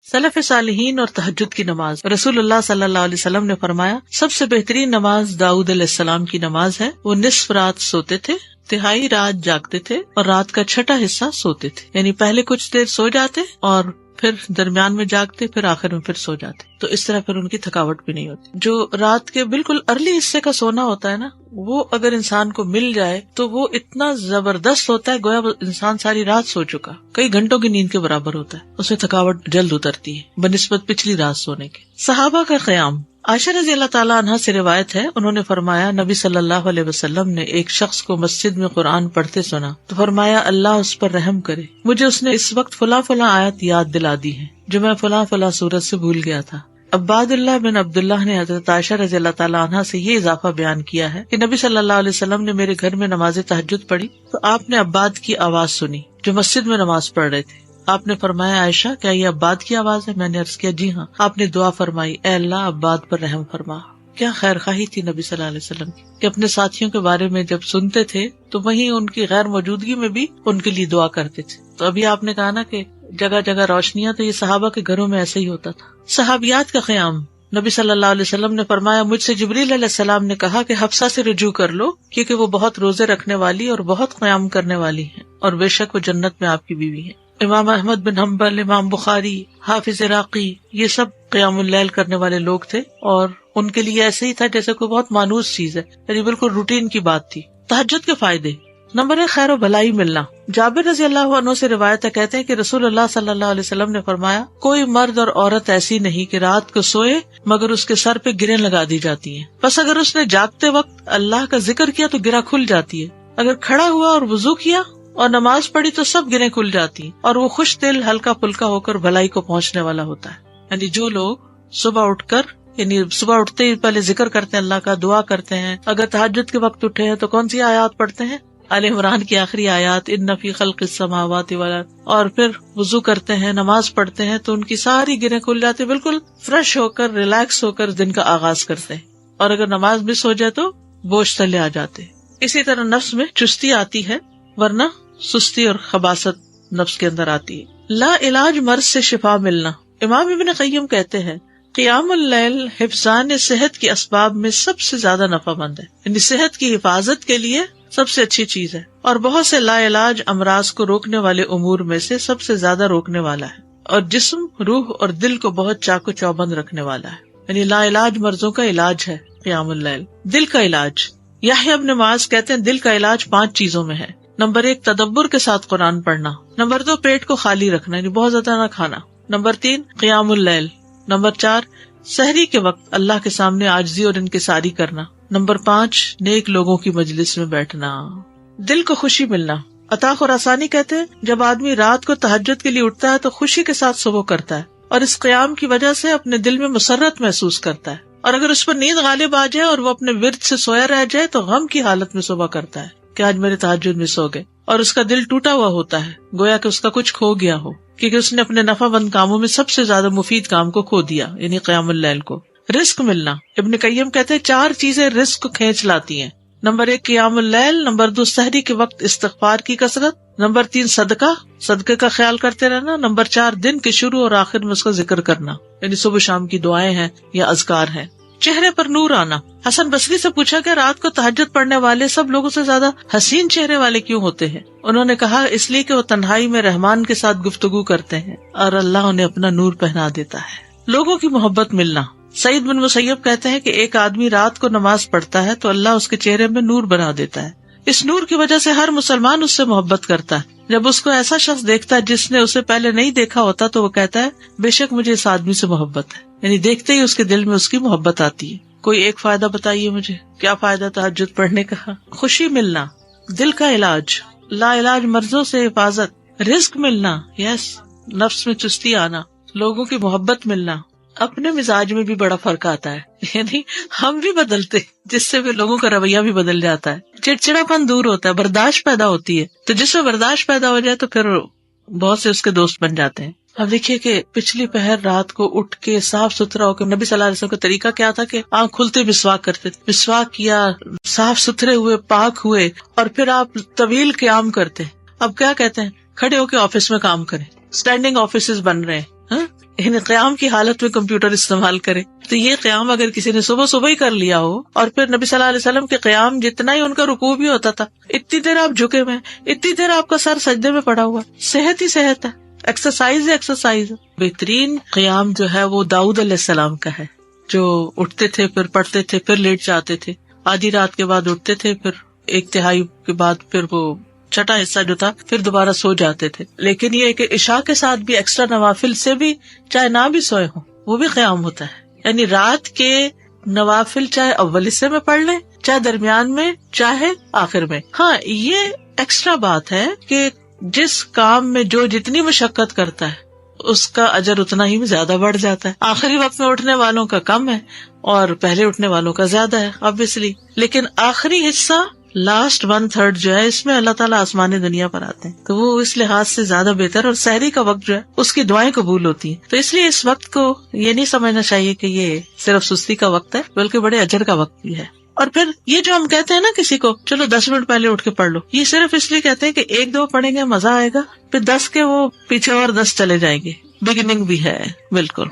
سلف صالحین اور تہجد کی نماز. رسول اللہ صلی اللہ علیہ وسلم نے فرمایا سب سے بہترین نماز داؤد علیہ السلام کی نماز ہے. وہ نصف رات سوتے تھے، تہائی رات جاگتے تھے اور رات کا چھٹا حصہ سوتے تھے. یعنی پہلے کچھ دیر سو جاتے اور پھر درمیان میں جاگتے، پھر آخر میں پھر سو جاتے. تو اس طرح پھر ان کی تھکاوٹ بھی نہیں ہوتی. جو رات کے بالکل ارلی حصے کا سونا ہوتا ہے نا، وہ اگر انسان کو مل جائے تو وہ اتنا زبردست ہوتا ہے، گویا انسان ساری رات سو چکا، کئی گھنٹوں کی نیند کے برابر ہوتا ہے. اس میں تھکاوٹ جلد اترتی ہے بنسبت پچھلی رات سونے کے. صحابہ کا قیام. عائشہ رضی اللہ تعالیٰ عنہ سے روایت ہے، انہوں نے فرمایا نبی صلی اللہ علیہ وسلم نے ایک شخص کو مسجد میں قرآن پڑھتے سنا تو فرمایا اللہ اس پر رحم کرے، مجھے اس نے اس وقت فلاں فلاں آیت یاد دلا دی ہے جو میں فلاں فلاں سورت سے بھول گیا تھا. عباد اللہ بن عبداللہ نے حضرت عائشہ رضی اللہ تعالیٰ عنہ سے یہ اضافہ بیان کیا ہے کہ نبی صلی اللہ علیہ وسلم نے میرے گھر میں نماز تہجد پڑھی تو آپ نے عباد کی آواز سنی جو مسجد میں نماز پڑھ رہے تھے. آپ نے فرمایا عائشہ کیا یہ عباد کی آواز ہے؟ میں نے عرض کیا جی ہاں. آپ نے دعا فرمائی اے اللہ عباد پر رحم فرما. کیا خیر خواہی تھی نبی صلی اللہ علیہ وسلم کی کہ اپنے ساتھیوں کے بارے میں جب سنتے تھے تو وہیں ان کی غیر موجودگی میں بھی ان کے لیے دعا کرتے تھے. تو ابھی آپ نے کہا نا کہ جگہ جگہ روشنیاں، تو یہ صحابہ کے گھروں میں ایسے ہی ہوتا تھا. صحابیات کا قیام. نبی صلی اللہ علیہ وسلم نے فرمایا مجھ سے جبریل علیہ السلام نے کہا کہ حفصہ سے رجوع کر لو کیونکہ وہ بہت روزے رکھنے والی اور بہت قیام کرنے والی ہیں اور بے شک وہ جنت میں آپ کی بیوی ہے. امام احمد بن حنبل، امام بخاری، حافظ عراقی، یہ سب قیام اللیل کرنے والے لوگ تھے اور ان کے لیے ایسے ہی تھا جیسے کوئی بہت مانوس چیز ہے، یعنی بالکل روٹین کی بات تھی. تہجد کے فائدے. نمبر 1 خیر و بھلائی ملنا. جابر رضی اللہ عنہ سے روایت ہے، کہتے ہیں کہ رسول اللہ صلی اللہ علیہ وسلم نے فرمایا کوئی مرد اور عورت ایسی نہیں کہ رات کو سوئے مگر اس کے سر پہ گریں لگا دی جاتی ہیں. بس اگر اس نے جاگتے وقت اللہ کا ذکر کیا تو گرہ کھل جاتی ہے. اگر کھڑا ہوا اور وضو کیا اور نماز پڑھی تو سب گریں کھل جاتی ہیں اور وہ خوش دل ہلکا پھلکا ہو کر بھلائی کو پہنچنے والا ہوتا ہے. یعنی جو لوگ صبح اٹھ کر صبح اٹھتے ہی پہلے ذکر کرتے ہیں، اللہ کا دعا کرتے ہیں، اگر تہجد کے وقت اٹھے ہیں تو کون سی آیات پڑھتے ہیں؟ آل عمران کی آخری آیات ان فی خلق السماوات والارض، اور پھر وضو کرتے ہیں، نماز پڑھتے ہیں تو ان کی ساری گریں کھل جاتی، بالکل فریش ہو کر ریلیکس ہو کر دن کا آغاز کرتے ہیں. اور اگر نماز مس ہو جائے تو بوجھ تلے آ جاتے. اسی طرح نفس میں چستی آتی ہے ورنہ سستی اور خباثت نفس کے اندر آتی ہے. لا علاج مرض سے شفا ملنا. امام ابن قیم کہتے ہیں قیام اللیل حفظان صحت کے اسباب میں سب سے زیادہ نفع مند ہے، یعنی صحت کی حفاظت کے لیے سب سے اچھی چیز ہے اور بہت سے لا علاج امراض کو روکنے والے امور میں سے سب سے زیادہ روکنے والا ہے اور جسم، روح اور دل کو بہت چاق و چوبند رکھنے والا ہے. یعنی لا علاج مرضوں کا علاج ہے قیام اللیل. دل کا علاج. یحییٰ ابن معاذ کہتے ہیں دل کا علاج 5 چیزوں میں ہے. نمبر 1 تدبر کے ساتھ قرآن پڑھنا. نمبر 2 پیٹ کو خالی رکھنا، یعنی بہت زیادہ نہ کھانا. نمبر 3 قیام اللیل. نمبر 4 سحری کے وقت اللہ کے سامنے عاجزی اور انکساری کرنا. نمبر 5 نیک لوگوں کی مجلس میں بیٹھنا. دل کو خوشی ملنا. عطا خراسانی کہتے ہیں جب آدمی رات کو تہجد کے لیے اٹھتا ہے تو خوشی کے ساتھ صبح کرتا ہے اور اس قیام کی وجہ سے اپنے دل میں مسرت محسوس کرتا ہے. اور اگر اس پر نیند غالب آ جائے اور وہ اپنے ورد سے سویا رہ جائے تو غم کی حالت میں صبح کرتا ہے کہ آج میرے تہجد مس ہو گئے اور اس کا دل ٹوٹا ہوا ہوتا ہے، گویا کہ اس کا کچھ کھو گیا ہو کیونکہ اس نے اپنے نفع مند کاموں میں سب سے زیادہ مفید کام کو کھو دیا، یعنی قیام اللیل کو. رزق ملنا. ابن قیم کہتے ہیں 4 چیزیں رزق کو کھینچ لاتی ہیں. نمبر 1 قیام اللیل. نمبر 2 سحری کے وقت استغفار کی کثرت. نمبر 3 صدقے کا خیال کرتے رہنا. نمبر 4 دن کے شروع اور آخر میں اس کا ذکر کرنا، یعنی صبح شام کی دعائیں ہیں یا اذکار ہیں. چہرے پر نور آنا. حسن بصری سے پوچھا کہ رات کو تہجد پڑھنے والے سب لوگوں سے زیادہ حسین چہرے والے کیوں ہوتے ہیں؟ انہوں نے کہا اس لیے کہ وہ تنہائی میں رحمان کے ساتھ گفتگو کرتے ہیں اور اللہ انہیں اپنا نور پہنا دیتا ہے. لوگوں کی محبت ملنا. سعید بن مسیب کہتے ہیں کہ ایک آدمی رات کو نماز پڑھتا ہے تو اللہ اس کے چہرے میں نور بنا دیتا ہے. اس نور کی وجہ سے ہر مسلمان اس سے محبت کرتا ہے. جب اس کو ایسا شخص دیکھتا ہے جس نے اسے پہلے نہیں دیکھا ہوتا تو وہ کہتا ہے بے شک مجھے اس آدمی سے محبت ہے، یعنی دیکھتے ہی اس کے دل میں اس کی محبت آتی ہے. کوئی ایک فائدہ بتائیے مجھے، کیا فائدہ تہجد پڑھنے کا؟ خوشی ملنا. دل کا علاج. لا علاج مرضوں سے حفاظت. رزق ملنا. یس. نفس میں چستی آنا. لوگوں کی محبت ملنا. اپنے مزاج میں بھی بڑا فرق آتا ہے، یعنی ہم بھی بدلتے جس سے بھی لوگوں کا رویہ بھی بدل جاتا ہے. چڑچڑا پن دور ہوتا ہے، برداشت پیدا ہوتی ہے. تو جس میں برداشت پیدا ہو جائے تو پھر بہت سے اس کے دوست بن جاتے ہیں. اب دیکھیے کہ پچھلی پہر رات کو اٹھ کے صاف ستھرا ہو کے نبی صلی اللہ علیہ وسلم کا طریقہ کیا تھا کہ آنکھ کھلتے مسواک کرتے تھے. مسواک کیا، صاف ستھرے ہوئے، پاک ہوئے، اور پھر آپ طویل قیام کرتے. اب کیا کہتے ہیں کھڑے ہو کے آفس میں کام کریں. اسٹینڈنگ آفیسز بن رہے ہیں. یعنی قیام کی حالت میں کمپیوٹر استعمال کرے. تو یہ قیام اگر کسی نے صبح صبح ہی کر لیا ہو، اور پھر نبی صلی اللہ علیہ وسلم کے قیام جتنا ہی ان کا رکوع بھی ہوتا تھا، اتنی دیر آپ جھکے ہوئے، اتنی دیر آپ کا سر سجدے میں پڑا ہوا، صحت ہی صحت ہے، ایکسرسائز ہے ایکسرسائز. بہترین قیام جو ہے وہ داؤد علیہ السلام کا ہے، جو اٹھتے تھے، پھر پڑھتے تھے، پھر لیٹ جاتے تھے، آدھی رات کے بعد اٹھتے تھے، پھر ایک تہائی کے بعد پھر وہ چھٹا حصہ جو تھا پھر دوبارہ سو جاتے تھے. لیکن یہ کہ عشاء کے ساتھ بھی ایکسٹرا نوافل سے بھی چاہے نہ بھی سوئے ہوں وہ بھی قیام ہوتا ہے. یعنی رات کے نوافل چاہے اول حصے میں پڑھ لیں، چاہے درمیان میں، چاہے آخر میں. ہاں یہ ایکسٹرا بات ہے کہ جس کام میں جو جتنی مشقت کرتا ہے اس کا اجر اتنا ہی زیادہ بڑھ جاتا ہے. آخری وقت میں اٹھنے والوں کا کم ہے اور پہلے اٹھنے والوں کا زیادہ ہے obviously. لیکن آخری حصہ لاسٹ 1/3 جو ہے اس میں اللہ تعالیٰ آسمانی دنیا پر آتے ہیں، تو وہ اس لحاظ سے زیادہ بہتر. اور سحری کا وقت جو ہے اس کی دعائیں قبول ہوتی ہیں. تو اس لیے اس وقت کو یہ نہیں سمجھنا چاہیے کہ یہ صرف سستی کا وقت ہے، بلکہ بڑے اجر کا وقت بھی ہے. اور پھر یہ جو ہم کہتے ہیں نا کسی کو چلو 10 منٹ پہلے اٹھ کے پڑھ لو، یہ صرف اس لیے کہتے ہیں کہ 1-2 پڑھیں گے مزہ آئے گا، پھر 10 کے وہ پیچھے اور 10 چلے جائیں گے. بگننگ بھی ہے بالکل،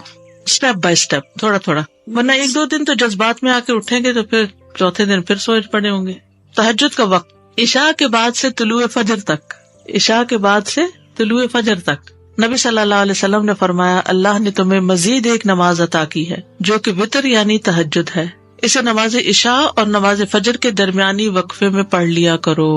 اسٹیپ بائی اسٹیپ، تھوڑا تھوڑا. ورنہ 1-2 دن تو جذبات میں آ کے اٹھیں گے تو پھر چوتھے دن پھر سوچ پڑے ہوں گے. تہجد کا وقت عشاء کے بعد سے طلوع فجر تک، عشاء کے بعد سے طلوع فجر تک. نبی صلی اللہ علیہ وسلم نے فرمایا اللہ نے تمہیں مزید ایک نماز عطا کی ہے جو کہ وتر یعنی تہجد ہے، اسے نماز عشاء اور نماز فجر کے درمیانی وقفے میں پڑھ لیا کرو.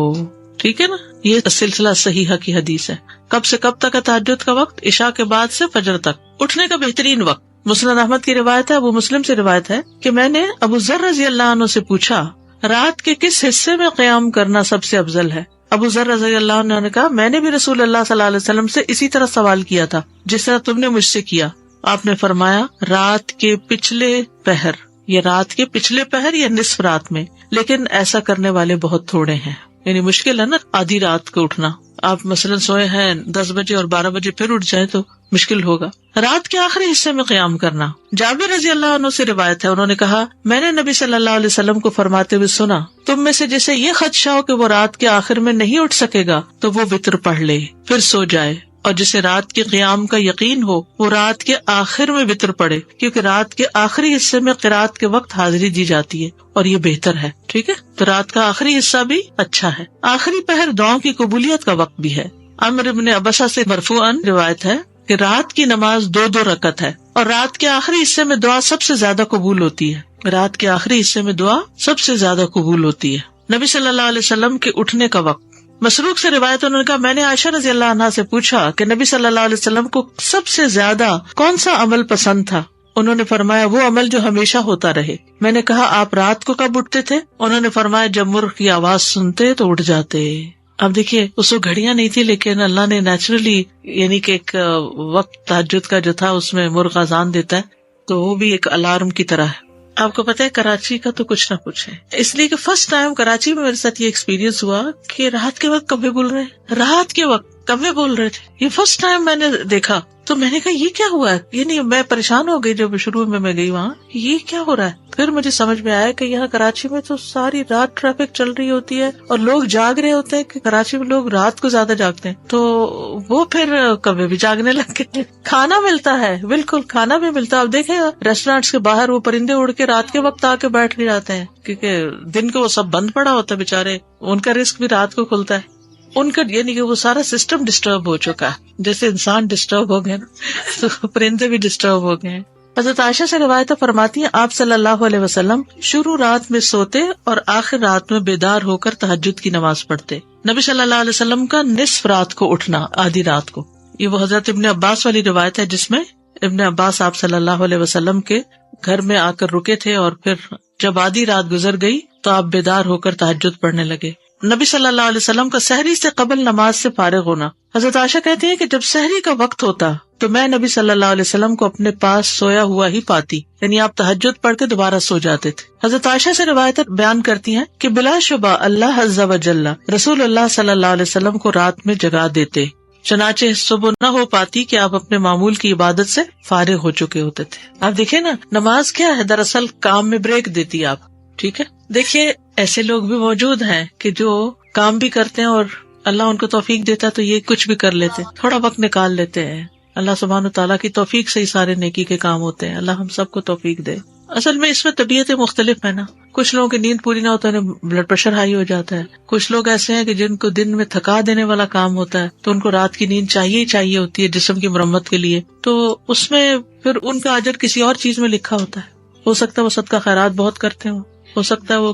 ٹھیک ہے نا، یہ سلسلہ صحیحہ کی حدیث ہے. کب سے کب تک ہے تہجد کا وقت؟ عشاء کے بعد سے فجر تک. اٹھنے کا بہترین وقت مسند احمد کی روایت ہے، ابو مسلم سے روایت ہے کہ میں نے ابو ذر رضی اللہ عنہ سے پوچھا رات کے کس حصے میں قیام کرنا سب سے افضل ہے؟ ابو ذر رضی اللہ عنہ نے کہا میں نے بھی رسول اللہ صلی اللہ علیہ وسلم سے اسی طرح سوال کیا تھا جس طرح تم نے مجھ سے کیا. آپ نے فرمایا رات کے پچھلے پہر، یا رات کے پچھلے پہر یا نصف رات میں. لیکن ایسا کرنے والے بہت تھوڑے ہیں، یعنی مشکل ہے نا آدھی رات کو اٹھنا. آپ مثلاً سوئے ہیں 10 بجے اور 12 بجے پھر اٹھ جائیں تو مشکل ہوگا. رات کے آخری حصے میں قیام کرنا. جابر رضی اللہ عنہ سے روایت ہے، انہوں نے کہا میں نے نبی صلی اللہ علیہ وسلم کو فرماتے ہوئے سنا تم میں سے جسے یہ خدشہ ہو کہ وہ رات کے آخر میں نہیں اٹھ سکے گا تو وہ وتر پڑھ لے پھر سو جائے، اور جسے رات کے قیام کا یقین ہو وہ رات کے آخر میں وتر پڑھے، کیونکہ رات کے آخری حصے میں قرات کے وقت حاضری دی جاتی ہے اور یہ بہتر ہے. ٹھیک ہے، تو رات کا آخری حصہ بھی اچھا ہے. آخری پہر دعاؤں کی قبولیت کا وقت بھی ہے. عمرو بن عبسہ سے مرفوعاً روایت ہے کہ رات کی نماز 2 رکعت ہے اور رات کے آخری حصے میں دعا سب سے زیادہ قبول ہوتی ہے. رات کے آخری حصے میں دعا سب سے زیادہ قبول ہوتی ہے. نبی صلی اللہ علیہ وسلم کے اٹھنے کا وقت. مسروق سے روایت انہوں نے کہا میں نے عائشہ رضی اللہ عنہا سے پوچھا کہ نبی صلی اللہ علیہ وسلم کو سب سے زیادہ کون سا عمل پسند تھا؟ انہوں نے فرمایا وہ عمل جو ہمیشہ ہوتا رہے. میں نے کہا آپ رات کو کب اٹھتے تھے؟ انہوں نے فرمایا جب مرغ کی آواز سنتے تو اٹھ جاتے. اب دیکھیے اس کو گھڑیاں نہیں تھی، لیکن اللہ نے نیچرلی یعنی کہ ایک وقت تہجد کا جو تھا اس میں مرغ اذان دیتا ہے تو وہ بھی ایک الارم کی طرح ہے. آپ کو پتا ہے کراچی کا تو کچھ نہ کچھ ہے، اس لیے کہ فرسٹ ٹائم کراچی میں میرے ساتھ یہ ایکسپیرینس ہوا کہ رات کے وقت کبھی بول رہے ہیں، رات کے وقت کبھی بول رہے تھے. یہ فرسٹ ٹائم میں نے دیکھا تو میں نے کہا یہ کیا ہوا ہے، یہ نہیں میں پریشان ہو گئی جب شروع میں گئی وہاں یہ کیا ہو رہا ہے. پھر مجھے سمجھ میں آیا کہ یہاں کراچی میں تو ساری رات ٹریفک چل رہی ہوتی ہے اور لوگ جاگ رہے ہوتے ہیں، کہ کراچی میں لوگ رات کو زیادہ جاگتے ہیں تو وہ پھر کبھی بھی جاگنے لگ گئے. کھانا ملتا ہے، بالکل کھانا بھی ملتا ہے. اب دیکھیں ریسٹورینٹس کے باہر وہ پرندے اڑ کے رات کے وقت آ کے بیٹھ کے جاتے ہیں، کیونکہ دن کو وہ سب بند پڑا ہوتا ہے بےچارے، ان کا رزق بھی رات کو کھلتا ہے. ان کا یعنی کہ وہ سارا سسٹم ڈسٹرب ہو چکا ہے، جیسے انسان ڈسٹرب ہو گئے نا تو پرندے بھی ڈسٹرب ہو گئے ہیں. حضرت عائشہ سے روایت فرماتی ہیں آپ صلی اللہ علیہ وسلم شروع رات میں سوتے اور آخر رات میں بیدار ہو کر تہجد کی نماز پڑھتے. نبی صلی اللہ علیہ وسلم کا نصف رات کو اٹھنا، آدھی رات کو، یہ وہ حضرت ابن عباس والی روایت ہے جس میں ابن عباس آپ صلی اللہ علیہ وسلم کے گھر میں آ کر رکے تھے اور پھر جب آدھی رات گزر گئی تو آپ بیدار ہو کر تہجد پڑھنے لگے. نبی صلی اللہ علیہ وسلم کا سحری سے قبل نماز سے فارغ ہونا. حضرت عائشہ کہتی ہیں کہ جب سحری کا وقت ہوتا تو میں نبی صلی اللہ علیہ وسلم کو اپنے پاس سویا ہوا ہی پاتی، یعنی آپ تہجد پڑھ کے دوبارہ سو جاتے تھے. حضرت عائشہ سے روایت بیان کرتی ہیں کہ بلا شبہ اللہ عز و جل رسول اللہ صلی اللہ علیہ وسلم کو رات میں جگا دیتے، چنانچہ صبح نہ ہو پاتی کہ آپ اپنے معمول کی عبادت سے فارغ ہو چکے ہوتے تھے. آپ دیکھیں نا نماز کیا ہے، دراصل کام میں بریک دیتی ہے آپ. ٹھیک ہے، دیکھیے ایسے لوگ بھی موجود ہیں کہ جو کام بھی کرتے ہیں اور اللہ ان کو توفیق دیتا تو یہ کچھ بھی کر لیتے، تھوڑا وقت نکال لیتے ہیں اللہ سبحانہ تعالیٰ کی توفیق سے ہی سارے نیکی کے کام ہوتے ہیں. اللہ ہم سب کو توفیق دے. اصل میں اس میں طبیعتیں مختلف ہے نا. کچھ لوگوں کی نیند پوری نہ ہوتا ہے بلڈ پریشر ہائی ہو جاتا ہے. کچھ لوگ ایسے ہیں کہ جن کو دن میں تھکا دینے والا کام ہوتا ہے تو ان کو رات کی نیند چاہیے ہی چاہیے ہوتی ہے جسم کی مرمت کے لیے. تو اس میں پھر ان کا اجر کسی اور چیز میں لکھا ہوتا ہے. ہو سکتا ہے وہ صدقہ خیرات بہت کرتے ہوں, ہو سکتا ہے وہ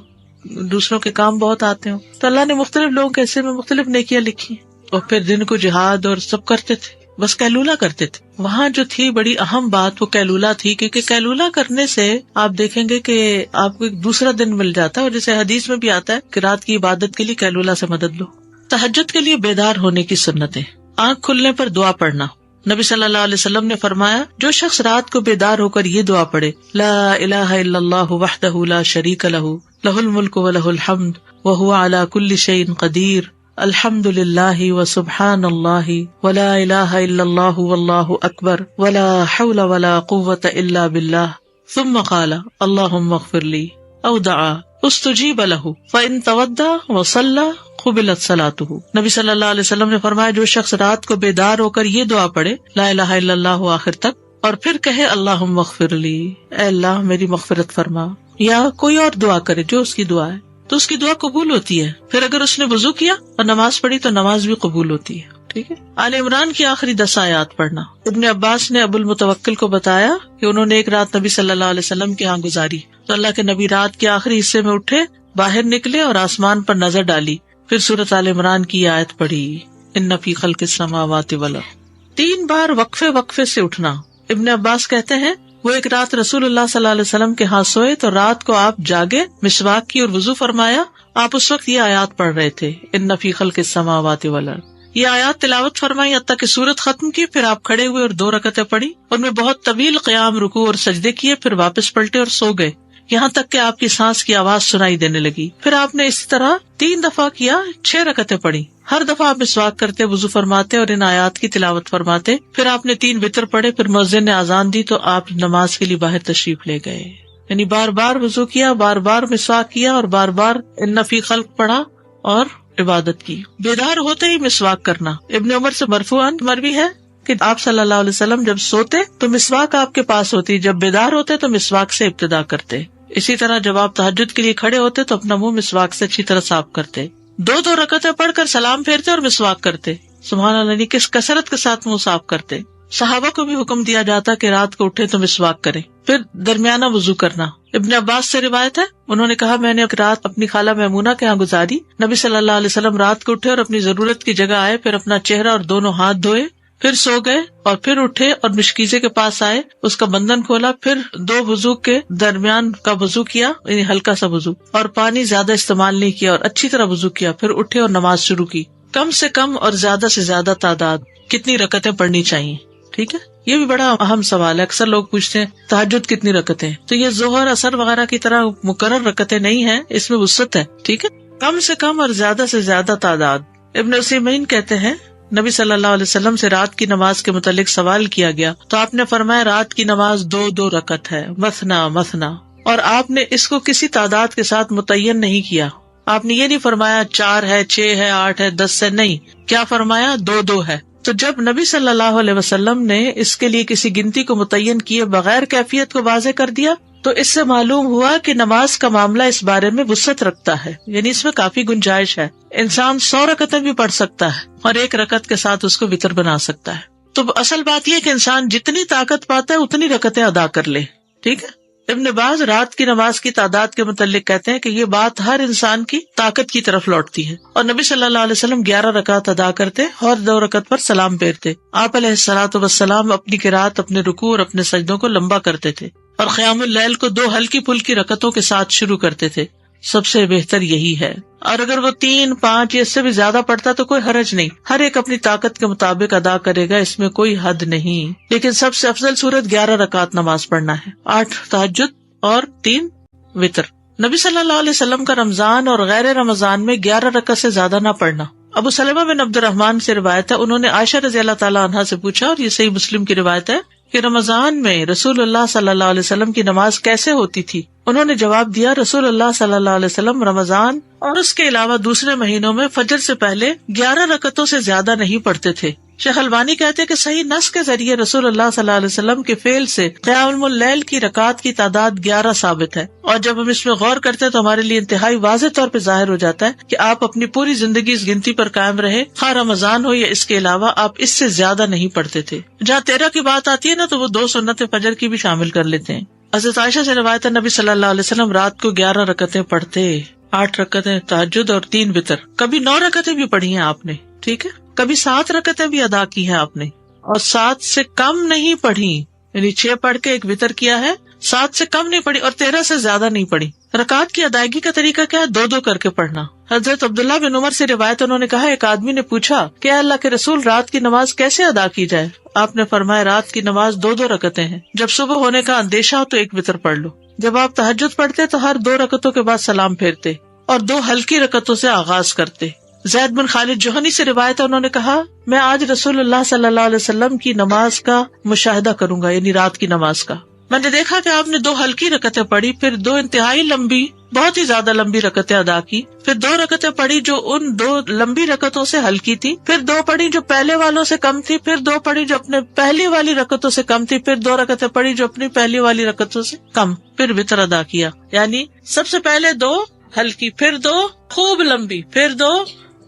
دوسروں کے کام بہت آتے ہوں. تو اللہ نے مختلف لوگوں کے حصے میں مختلف نیکیاں لکھی اور پھر دن کو جہاد اور سب کرتے تھے, بس قیلولہ کرتے تھے. وہاں جو تھی بڑی اہم بات وہ قیلولہ تھی, کیونکہ قیلولہ کرنے سے آپ دیکھیں گے کہ آپ کو ایک دوسرا دن مل جاتا ہے. اور جیسے حدیث میں بھی آتا ہے کہ رات کی عبادت کے لیے قیلولہ سے مدد لو. تہجد کے لیے بیدار ہونے کی سنتیں. آنکھ کھلنے پر دعا پڑھنا. نبی صلی اللہ علیہ وسلم نے فرمایا, جو شخص رات کو بیدار ہو کر یہ دعا پڑھے, لا الہ الا اللہ وحدہ لا شریک لہ لہ الملک ولہ الحمد وہو علی کل شیء قدیر, الحمد للہ وسبحان اللہ ولا الہ الا اللہ واللہ اکبر ولا حول ولا قوة الا باللہ, ثم قال اللہم اغفر لی, او دعا استجیب لہ فإن تودع وصلی قبلت صلاتہ. نبی صلی اللہ علیہ وسلم نے فرمایا, جو شخص رات کو بیدار ہو کر یہ دعا پڑھے, لا الہ الا اللہ آخر تک, اور پھر کہے اللہم اغفر لی, اے اللہ میری مغفرت فرما, یا کوئی اور دعا کرے جو اس کی دعا ہے, تو اس کی دعا قبول ہوتی ہے. پھر اگر اس نے وضو کیا اور نماز پڑھی تو نماز بھی قبول ہوتی ہے. ٹھیک ہے. آل عمران کی آخری 10 آیات پڑھنا. ابن عباس نے ابو المتوکل کو بتایا کہ انہوں نے ایک رات نبی صلی اللہ علیہ وسلم کے ہاں گزاری, تو اللہ کے نبی رات کے آخری حصے میں اٹھے, باہر نکلے اور آسمان پر نظر ڈالی, پھر سورۃ آل عمران کی آیت پڑھی, ان فی خلق السماوات والارض. 3 بار وقفے سے اٹھنا. ابن عباس کہتے ہیں وہ ایک رات رسول اللہ صلی اللہ علیہ وسلم کے ہاں سوئے تو رات کو آپ جاگے, مسواک کی اور وضو فرمایا. آپ اس وقت یہ آیات پڑھ رہے تھے, ان فی خلق السماوات والارض. یہ آیات تلاوت فرمائی حتیٰ کہ سورت ختم کی, پھر آپ کھڑے ہوئے اور 2 رکعتیں پڑھی, ان میں بہت طویل قیام, رکوع اور سجدے کیے, پھر واپس پلٹے اور سو گئے, یہاں تک کہ آپ کی سانس کی آواز سنائی دینے لگی. پھر آپ نے اسی طرح 3 دفعہ کیا, 6 رکعتیں پڑھی. ہر دفعہ آپ مسواک کرتے, وضو فرماتے اور ان آیات کی تلاوت فرماتے. پھر آپ نے 3 وتر پڑھے, پھر مؤذن نے اذان دی تو آپ نماز کے لیے باہر تشریف لے گئے. یعنی بار بار وضو کیا, بار بار مسواک کیا اور بار بار ان فی خلق پڑھا اور عبادت کی. بیدار ہوتے ہی مسواک کرنا. ابن عمر سے مرفوعاً مروی ہے کہ آپ صلی اللہ علیہ وسلم جب سوتے تو مسواک آپ کے پاس ہوتی, جب بیدار ہوتے تو مسواک سے ابتدا کرتے. اسی طرح جب آپ تہجد کے لیے کھڑے ہوتے تو اپنا منہ مسواک سے اچھی طرح صاف کرتے. 2 رکعتیں پڑھ کر سلام پھیرتے اور مسواک کرتے. سبحان اللہ, کس کثرت کے ساتھ منہ صاف کرتے. صحابہ کو بھی حکم دیا جاتا کہ رات کو اٹھے تو مسواک کریں. پھر درمیانہ وضو کرنا. ابن عباس سے روایت ہے, انہوں نے کہا, میں نے ایک رات اپنی خالہ میمونہ کے ہاں گزاری. نبی صلی اللہ علیہ وسلم رات کو اٹھے اور اپنی ضرورت کی جگہ آئے, پھر اپنا چہرہ اور دونوں ہاتھ دھوئے, پھر سو گئے اور پھر اٹھے اور مشکیزے کے پاس آئے, اس کا بندھن کھولا, پھر 2 وضو کے درمیان کا وضو کیا, یعنی ہلکا سا وضو, اور پانی زیادہ استعمال نہیں کیا اور اچھی طرح وضو کیا. پھر اٹھے اور نماز شروع کی. کم سے کم اور زیادہ سے زیادہ تعداد کتنی رکعتیں پڑھنی چاہیے؟ ٹھیک ہے, یہ بھی بڑا اہم سوال ہے. اکثر لوگ پوچھتے ہیں تہجد کتنی رکعتیں, تو یہ ظہر اثر وغیرہ کی طرح مقرر رکعتیں نہیں ہیں, اس میں وسعت ہے. ٹھیک ہے, کم سے کم اور زیادہ سے زیادہ تعداد. ابن عثیمین کہتے ہیں نبی صلی اللہ علیہ وسلم سے رات کی نماز کے متعلق سوال کیا گیا تو آپ نے فرمایا رات کی نماز 2 رکعت ہے, مثنا مثنا, اور آپ نے اس کو کسی تعداد کے ساتھ متعین نہیں کیا. آپ نے یہ نہیں فرمایا 4 ہے, 6 ہے, 8 ہے, 10 ہے, نہیں, کیا فرمایا 2 ہے. تو جب نبی صلی اللہ علیہ وسلم نے اس کے لیے کسی گنتی کو متعین کیے بغیر کیفیت کو واضح کر دیا تو اس سے معلوم ہوا کہ نماز کا معاملہ اس بارے میں وسعت رکھتا ہے, یعنی اس میں کافی گنجائش ہے. انسان 100 رکعتیں بھی پڑھ سکتا ہے اور 1 رکعت کے ساتھ اس کو وتر بنا سکتا ہے. تو اصل بات یہ کہ انسان جتنی طاقت پاتا ہے اتنی رکعتیں ادا کر لے. ٹھیک ہے. ابن باز رات کی نماز کی تعداد کے متعلق کہتے ہیں کہ یہ بات ہر انسان کی طاقت کی طرف لوٹتی ہے, اور نبی صلی اللہ علیہ وسلم 11 رکعت ادا کرتے اور 2 رکعت پر سلام پھیرتے. آپ علیہ الصلوۃ والسلام اپنی قرات, اپنے رکوع اور اپنے سجدوں کو لمبا کرتے تھے, اور قیام اللیل کو 2 ہلکی پھلکی رکعتوں کے ساتھ شروع کرتے تھے. سب سے بہتر یہی ہے, اور اگر وہ 3, 5 یا اس سے بھی زیادہ پڑھتا تو کوئی حرج نہیں, ہر ایک اپنی طاقت کے مطابق ادا کرے گا, اس میں کوئی حد نہیں. لیکن سب سے افضل صورت 11 رکعت نماز پڑھنا ہے, 8 تہجد اور 3 وتر. نبی صلی اللہ علیہ وسلم کا رمضان اور غیر رمضان میں 11 رکعت سے زیادہ نہ پڑھنا. ابو سلمہ بن عبد الرحمن سے روایت ہے, انہوں نے عائشہ رضی اللہ تعالیٰ عنہا سے پوچھا, اور یہ صحیح مسلم کی روایت ہے, کہ رمضان میں رسول اللہ صلی اللہ علیہ وسلم کی نماز کیسے ہوتی تھی. انہوں نے جواب دیا, رسول اللہ صلی اللہ علیہ وسلم رمضان اور اس کے علاوہ دوسرے مہینوں میں فجر سے پہلے 11 رکعتوں سے زیادہ نہیں پڑھتے تھے, شیخ البانی کہتے ہیں کہ صحیح نص کے ذریعے رسول اللہ صلی اللہ علیہ وسلم کے فعل سے قیام اللیل کی رکعات کی تعداد 11 ثابت ہے، اور جب ہم اس میں غور کرتے ہیں تو ہمارے لیے انتہائی واضح طور پہ ظاہر ہو جاتا ہے کہ آپ اپنی پوری زندگی اس گنتی پر قائم رہے، خواہ رمضان ہو یا اس کے علاوہ آپ اس سے زیادہ نہیں پڑھتے تھے۔ جہاں 13 کی بات آتی ہے نا تو وہ 2 سنت فجر کی بھی شامل کر لیتے ہیں۔ حضرت عائشہ سے روایت ہے نبی صلی اللہ علیہ وسلم رات کو 11 رکعتیں پڑھتے، 8 رکعتیں تہجد اور 3 وتر، کبھی 9 رکعتیں بھی پڑھی ہیں آپ نے، ٹھیک ہے، کبھی 7 رکعتیں بھی ادا کی ہیں آپ نے، اور 7 سے کم نہیں پڑھی، یعنی 6 پڑھ کے 1 وتر کیا ہے، 7 سے کم نہیں پڑھی اور 13 سے زیادہ نہیں پڑھی۔ رکعات کی ادائیگی کا طریقہ کیا ہے؟ 2 کر کے پڑھنا۔ حضرت عبداللہ بن عمر سے روایت، انہوں نے کہا ایک آدمی نے پوچھا کہ اے اللہ کے رسول رات کی نماز کیسے ادا کی جائے؟ آپ نے فرمایا رات کی نماز 2 رکعتیں ہیں، جب صبح ہونے کا اندیشہ ہو تو 1 وتر پڑھ لو۔ جب آپ تہجد پڑھتے تو ہر 2 رکعتوں کے بعد سلام پھیرتے اور 2 ہلکی رکعتوں سے آغاز کرتے۔ زید بن خالد جوہنی سے روایت ہے، انہوں نے کہا میں آج رسول اللہ صلی اللہ علیہ وسلم کی نماز کا مشاہدہ کروں گا، یعنی رات کی نماز کا۔ میں نے دیکھا کہ آپ نے 2 ہلکی رکعتیں پڑھی، پھر 2 انتہائی لمبی، بہت ہی زیادہ لمبی رکعتیں ادا کی، پھر 2 رکعتیں پڑھی جو ان 2 لمبی رکعتوں سے ہلکی تھی، پھر 2 پڑھی جو پہلے والوں سے کم تھی، پھر 2 پڑھی جو اپنے پہلی والی رکعتوں سے کم تھی، پھر 2 رکعتیں پڑھی جو اپنی پہلی والی رکعتوں سے کم، پھر وتر ادا کیا۔ یعنی سب سے پہلے 2 ہلکی، پھر 2 خوب لمبی، پھر 2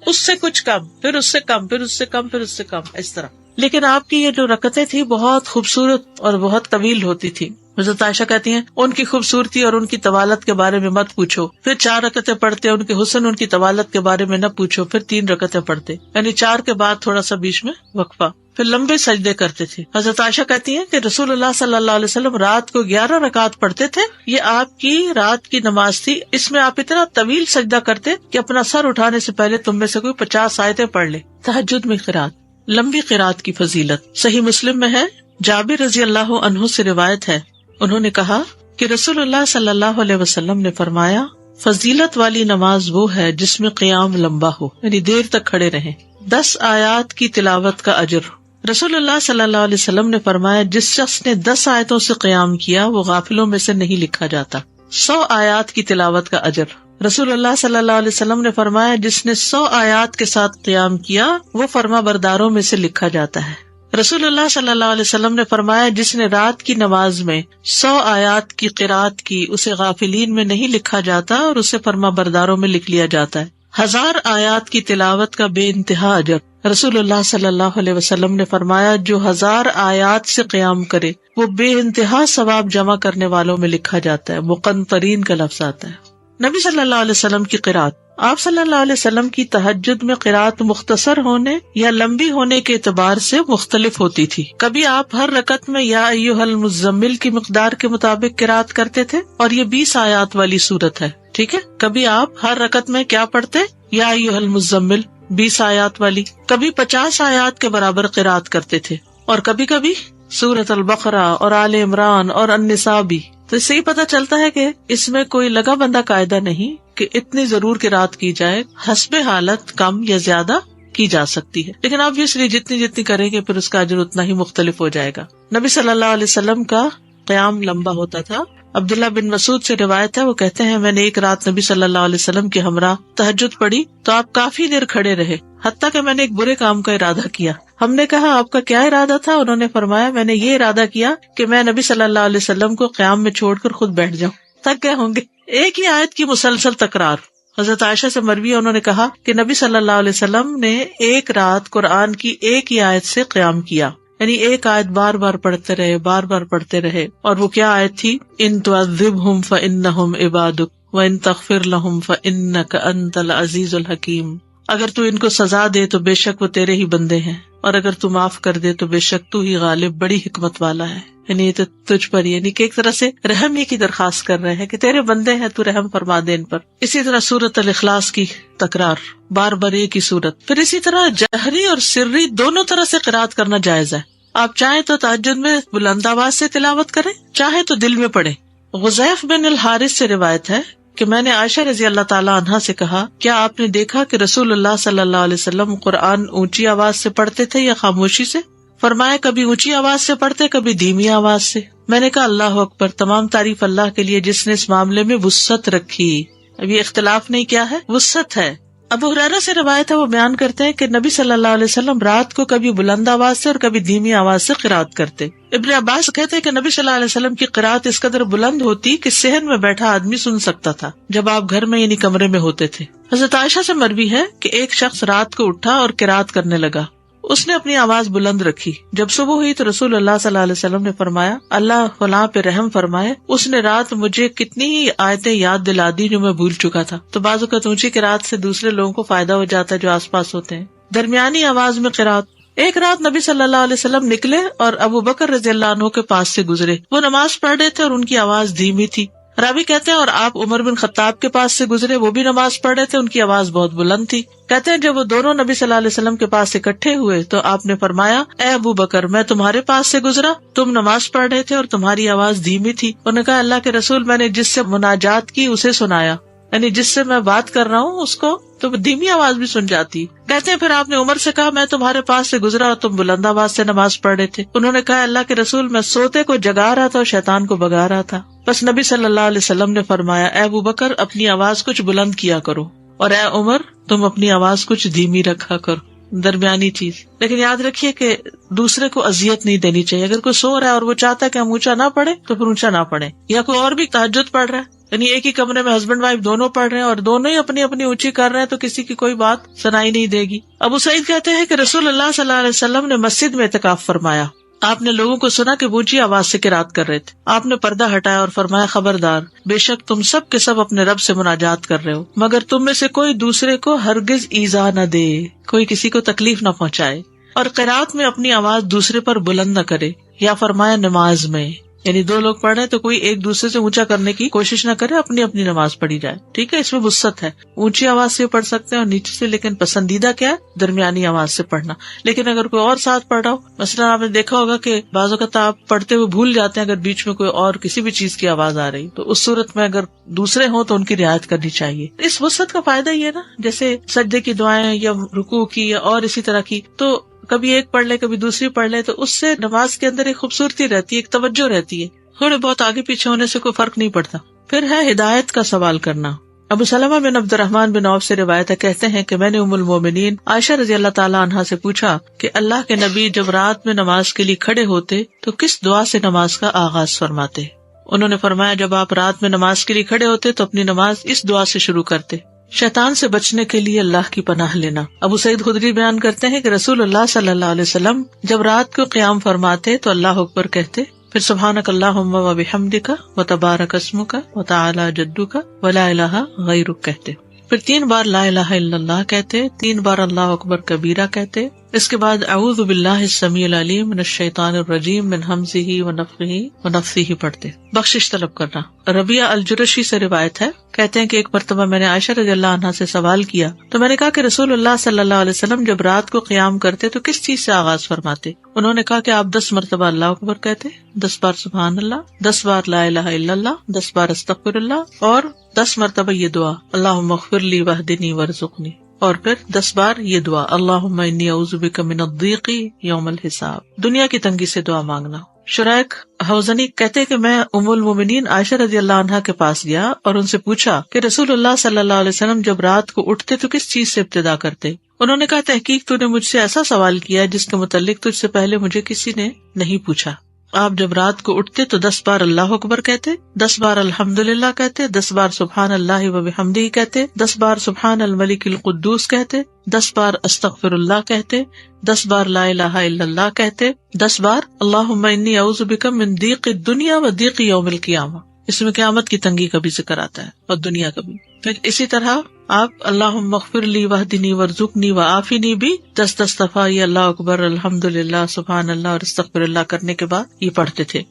اس سے کچھ کم، پھر اس سے کم، پھر اس سے کم، پھر اس سے کم، اس طرح۔ لیکن آپ کی یہ جو رکعتیں تھی بہت خوبصورت اور بہت طویل ہوتی تھی۔ حضرت عائشہ کہتی ہیں ان کی خوبصورتی اور ان کی طوالت کے بارے میں مت پوچھو، پھر 4 رکعتیں پڑھتے، ان کے حسن، ان کی طوالت کے بارے میں نہ پوچھو، پھر 3 رکعتیں پڑھتے، یعنی 4 کے بعد تھوڑا سا بیچ میں وقفہ، پھر لمبے سجدے کرتے تھے۔ حضرت عائشہ کہتی ہیں کہ رسول اللہ صلی اللہ علیہ وسلم رات کو 11 رکعات پڑھتے تھے، یہ آپ کی رات کی نماز تھی، اس میں آپ اتنا طویل سجدہ کرتے کہ اپنا سر اٹھانے سے پہلے تم میں سے کوئی 50 آیتیں پڑھ لے۔ تہجد میں قرات، لمبی قرات کی فضیلت صحیح مسلم میں ہے، جابر رضی اللہ عنہ سے روایت ہے، انہوں نے کہا کہ رسول اللہ صلی اللہ علیہ وسلم نے فرمایا فضیلت والی نماز وہ ہے جس میں قیام لمبا ہو، یعنی دیر تک کھڑے رہیں، 10 آیات کی تلاوت کا اجر۔ رسول اللہ صلی اللہ علیہ وسلم نے فرمایا جس شخص نے 10 آیتوں سے قیام کیا وہ غافلوں میں سے نہیں لکھا جاتا۔ 100 آیات کی تلاوت کا اجر۔ رسول اللہ صلی اللہ علیہ وسلم نے فرمایا جس نے 100 آیات کے ساتھ قیام کیا وہ فرما برداروں میں سے لکھا جاتا ہے۔ رسول اللہ صلی اللہ علیہ وسلم نے فرمایا جس نے رات کی نماز میں 100 آیات کی قرات کی اسے غافلین میں نہیں لکھا جاتا اور اسے فرما برداروں میں لکھ لیا جاتا ہے۔ 1000 آیات کی تلاوت کا بے انتہا اجر۔ رسول اللہ صلی اللہ علیہ وسلم نے فرمایا جو 1000 آیات سے قیام کرے وہ بے انتہا ثواب جمع کرنے والوں میں لکھا جاتا ہے۔ مقنطرین کا لفظ آتا ہے۔ نبی صلی اللہ علیہ وسلم کی قرات، آپ صلی اللہ علیہ وسلم کی تہجد میں قرات مختصر ہونے یا لمبی ہونے کے اعتبار سے مختلف ہوتی تھی۔ کبھی آپ ہر رکعت میں یا ایھا المزمل کی مقدار کے مطابق قرات کرتے تھے اور یہ 20 آیات والی صورت ہے، ٹھیک ہے۔ کبھی آپ ہر رکعت میں کیا پڑھتے؟ یا ایھا المزمل 20 آیات والی، کبھی 50 آیات کے برابر قرات کرتے تھے، اور کبھی کبھی سورۃ البقرہ اور آل عمران اور النساء بھی۔ تو اس سے ہی پتہ چلتا ہے کہ اس میں کوئی لگا بندہ قاعدہ نہیں کہ اتنی ضرور قرات کی جائے، حسب حالت کم یا زیادہ کی جا سکتی ہے، لیکن obviously جتنی کریں گے پھر اس کا اجر اتنا ہی مختلف ہو جائے گا۔ نبی صلی اللہ علیہ وسلم کا قیام لمبا ہوتا تھا۔ عبداللہ بن مسعود سے روایت ہے، وہ کہتے ہیں میں نے ایک رات نبی صلی اللہ علیہ وسلم کے ہمراہ تہجد پڑھی تو آپ کافی دیر کھڑے رہے، حتیٰ کہ میں نے ایک برے کام کا ارادہ کیا۔ ہم نے کہا آپ کا کیا ارادہ تھا؟ انہوں نے فرمایا میں نے یہ ارادہ کیا کہ میں نبی صلی اللہ علیہ وسلم کو قیام میں چھوڑ کر خود بیٹھ جاؤں، تھک گئے ہوں گے۔ ایک ہی آیت کی مسلسل تکرار۔ حضرت عائشہ سے مروی ہے، انہوں نے کہا کہ نبی صلی اللہ علیہ وسلم نے ایک رات قرآن کی ایک ہی آیت سے قیام کیا، یعنی ایک آیت بار بار پڑھتے رہے، اور وہ کیا آیت تھی؟ ان تعذبہم فانہم عبادک وان تغفر لہم فانک انت العزیز الحکیم۔ اگر تو ان کو سزا دے تو بے شک وہ تیرے ہی بندے ہیں، اور اگر تو معاف کر دے تو بے شک تو ہی غالب بڑی حکمت والا ہے۔ یعنی یہ تو تجھ پر، یعنی کہ ایک طرح سے رحم ہی کی درخواست کر رہے ہیں کہ تیرے بندے ہیں، تو رحم فرما دے ان پر۔ اسی طرح سورۃ الاخلاص کی تکرار، بار بار ایک ہی سورت۔ پھر اسی طرح جہری اور سری دونوں طرح سے قرات کرنا جائز ہے۔ آپ چاہیں تو تہجد میں بلند آواز سے تلاوت کریں، چاہے تو دل میں پڑھیں۔ غزیف بن الحارث سے روایت ہے کہ میں نے عائشہ رضی اللہ تعالی عنہا سے کہا کیا آپ نے دیکھا کہ رسول اللہ صلی اللہ علیہ وسلم قرآن اونچی آواز سے پڑھتے تھے یا خاموشی سے؟ فرمایا کبھی اونچی آواز سے پڑھتے، کبھی دھیمی آواز سے۔ میں نے کہا اللہ اکبر، تمام تعریف اللہ کے لیے جس نے اس معاملے میں وسعت رکھی۔ اب یہ اختلاف نہیں کیا ہے، وسعت ہے، ابو ہریرہ سے روایت ہے، وہ بیان کرتے ہیں کہ نبی صلی اللہ علیہ وسلم رات کو کبھی بلند آواز سے اور کبھی دھیمی آواز سے قرات کرتے۔ ابن عباس کہتے ہیں کہ نبی صلی اللہ علیہ وسلم کی قرات اس قدر بلند ہوتی کہ صحن میں بیٹھا آدمی سن سکتا تھا جب آپ گھر میں یعنی کمرے میں ہوتے تھے۔ حضرت عائشہ سے مروی ہے کہ ایک شخص رات کو اٹھا اور قرات کرنے لگا، اس نے اپنی آواز بلند رکھی۔ جب صبح ہوئی تو رسول اللہ صلی اللہ علیہ وسلم نے فرمایا اللہ فلاں پہ رحم فرمائے، اس نے رات مجھے کتنی ہی آیتیں یاد دلا دی جو میں بھول چکا تھا۔ تو بعض اوقات اونچی قرات سے دوسرے لوگوں کو فائدہ ہو جاتا ہے جو آس پاس ہوتے ہیں۔ درمیانی آواز میں قرات۔ ایک رات نبی صلی اللہ علیہ وسلم نکلے اور ابو بکر رضی اللہ عنہ کے پاس سے گزرے، وہ نماز پڑھ رہے تھے اور ان کی آواز دھیمی تھی۔ راوی کہتے ہیں اور آپ عمر بن خطاب کے پاس سے گزرے، وہ بھی نماز پڑھ رہے تھے، ان کی آواز بہت بلند تھی۔ کہتے ہیں جب وہ دونوں نبی صلی اللہ علیہ وسلم کے پاس اکٹھے ہوئے تو آپ نے فرمایا اے ابو بکر، میں تمہارے پاس سے گزرا، تم نماز پڑھ رہے تھے اور تمہاری آواز دھیمی تھی۔ انہوں نے کہا اللہ کے رسول، میں نے جس سے مناجات کی اسے سنایا، یعنی جس سے میں بات کر رہا ہوں اس کو تو دھیمی آواز بھی سن جاتی۔ کہتے ہیں پھر آپ نے عمر سے کہا میں تمہارے پاس سے گزرا اور تم بلند آواز سے نماز پڑھ رہے تھے۔ انہوں نے کہا اللہ کے رسول، میں سوتے کو جگا رہا تھا اور شیطان کو بگا رہا تھا۔ بس نبی صلی اللہ علیہ وسلم نے فرمایا اے ابو بکر، اپنی آواز کچھ بلند کیا کرو، اور اے عمر، تم اپنی آواز کچھ دھیمی رکھا کرو، درمیانی چیز۔ لیکن یاد رکھیے کہ دوسرے کو اذیت نہیں دینی چاہیے۔ اگر کوئی سو رہا ہے اور وہ چاہتا ہے کہ ہم اونچا نہ پڑھے تو پھر اونچا نہ پڑھے، یا کوئی اور بھی تہجد پڑھ رہا ہے، یعنی ایک ہی کمرے میں ہسبینڈ وائف دونوں پڑھ رہے ہیں اور دونوں ہی اپنی اپنی اونچی کر رہے ہیں تو کسی کی کوئی بات سنائی نہیں دے گی۔ ابو سعید کہتے ہیں کہ رسول اللہ صلی اللہ علیہ وسلم نے مسجد میں اعتکاف فرمایا، آپ نے لوگوں کو سنا کہ اونچی آواز سے قرات کر رہے تھے۔ آپ نے پردہ ہٹایا اور فرمایا خبردار، بے شک تم سب کے سب اپنے رب سے مناجات کر رہے ہو، مگر تم میں سے کوئی دوسرے کو ہرگز ایذا نہ دے، کوئی کسی کو تکلیف نہ پہنچائے، اور قرات میں اپنی آواز دوسرے پر بلند نہ کرے، یا فرمایا نماز میں، یعنی دو لوگ پڑھ رہے تو کوئی ایک دوسرے سے اونچا کرنے کی کوشش نہ کرے، اپنی اپنی نماز پڑھی جائے۔ ٹھیک ہے، اس میں وسعت ہے، اونچی آواز سے پڑھ سکتے ہیں اور نیچے سے، لیکن پسندیدہ کیا ہے درمیانی آواز سے پڑھنا۔ لیکن اگر کوئی اور ساتھ پڑھ رہا ہو، مثلا آپ نے دیکھا ہوگا کہ بعض اوقات آپ پڑھتے ہوئے بھول جاتے ہیں اگر بیچ میں کوئی اور کسی بھی چیز کی آواز آ رہی، تو اس صورت میں اگر دوسرے ہوں تو ان کی رعایت کرنی چاہیے۔ اس وسعت کا فائدہ یہ ہے نا، جیسے سجدے کی دعائیں یا رکوع کی یا اور اسی طرح کی، تو کبھی ایک پڑھ لے کبھی دوسری پڑھ لے، تو اس سے نماز کے اندر ایک خوبصورتی رہتی ہے، ایک توجہ رہتی ہے، تھوڑے بہت آگے پیچھے ہونے سے کوئی فرق نہیں پڑتا۔ پھر ہے ہدایت کا سوال کرنا۔ ابو سلمہ بن عبد الرحمن بن عوف سے روایت ہے، کہتے ہیں کہ میں نے ام المومنین عائشہ رضی اللہ تعالیٰ عنہا سے پوچھا کہ اللہ کے نبی جب رات میں نماز کے لیے کھڑے ہوتے تو کس دعا سے نماز کا آغاز فرماتے؟ انہوں نے فرمایا جب آپ رات میں نماز کے لیے کھڑے ہوتے تو اپنی نماز اس دعا سے شروع کرتے، شیطان سے بچنے کے لیے اللہ کی پناہ لینا۔ ابو سعید خدری بیان کرتے ہیں کہ رسول اللہ صلی اللہ علیہ وسلم جب رات کو قیام فرماتے تو اللہ اکبر کہتے، پھر سبحانک اللہم و بحمدک و تبارک اسمک و تعالی جدک و لا الہ غیرک کہتے، پھر 3 بار لا الہ الا اللہ کہتے، 3 بار اللہ اکبر کبیرہ کہتے، اس کے بعد اعوذ باللہ السمیع العلیم من الشیطان الرجیم من ہمزہ ونفخہ ونفثہ پڑھتے۔ بخشش طلب کرنا۔ ربیہ الجرشی سے روایت ہے، کہتے ہیں کہ ایک مرتبہ میں نے عائشہ رضی اللہ عنہا سے سوال کیا تو میں نے کہا کہ رسول اللہ صلی اللہ علیہ وسلم جب رات کو قیام کرتے تو کس چیز سے آغاز فرماتے؟ انہوں نے کہا کہ آپ 10 مرتبہ اللہ اکبر کہتے، 10 بار سبحان اللہ، 10 بار لا الہ الا اللہ، 10 بار استغفر اللہ، اور 10 مرتبہ یہ دعا اللہم اغفر لی واہدنی وارزقنی، اور پھر 10 بار یہ دعا اللہم انی اعوذ بک من الضیق یوم الحساب، دنیا کی تنگی سے دعا مانگنا۔ شریک حوزنی کہتے کہ میں ام المومنین عائشہ رضی اللہ عنہا کے پاس گیا اور ان سے پوچھا کہ رسول اللہ صلی اللہ علیہ وسلم جب رات کو اٹھتے تو کس چیز سے ابتدا کرتے؟ انہوں نے کہا تحقیق تو نے مجھ سے ایسا سوال کیا جس کے متعلق تجھ سے پہلے مجھے کسی نے نہیں پوچھا۔ آپ جب رات کو اٹھتے تو 10 بار اللہ اکبر کہتے، 10 بار الحمدللہ کہتے، 10 بار سبحان اللہ و بحمدہ کہتے، 10 بار سبحان الملک القدوس کہتے، 10 بار استغفر اللہ کہتے، 10 بار لا الہ الا اللہ کہتے، 10 بار اللہم انی اعوذ بک من ضیق الدنیا و ضیق یوم القیامہ، اس میں قیامت کی تنگی کا بھی ذکر آتا ہے اور دنیا کا بھی۔ پھر اسی طرح آپ اللہم اغفر لی واہدنی وارزقنی وعافنی بھی 10 دفعہ یہ اللہ اکبر الحمدللہ سبحان اللہ اور استغفر اللہ کرنے کے بعد یہ پڑھتے تھے۔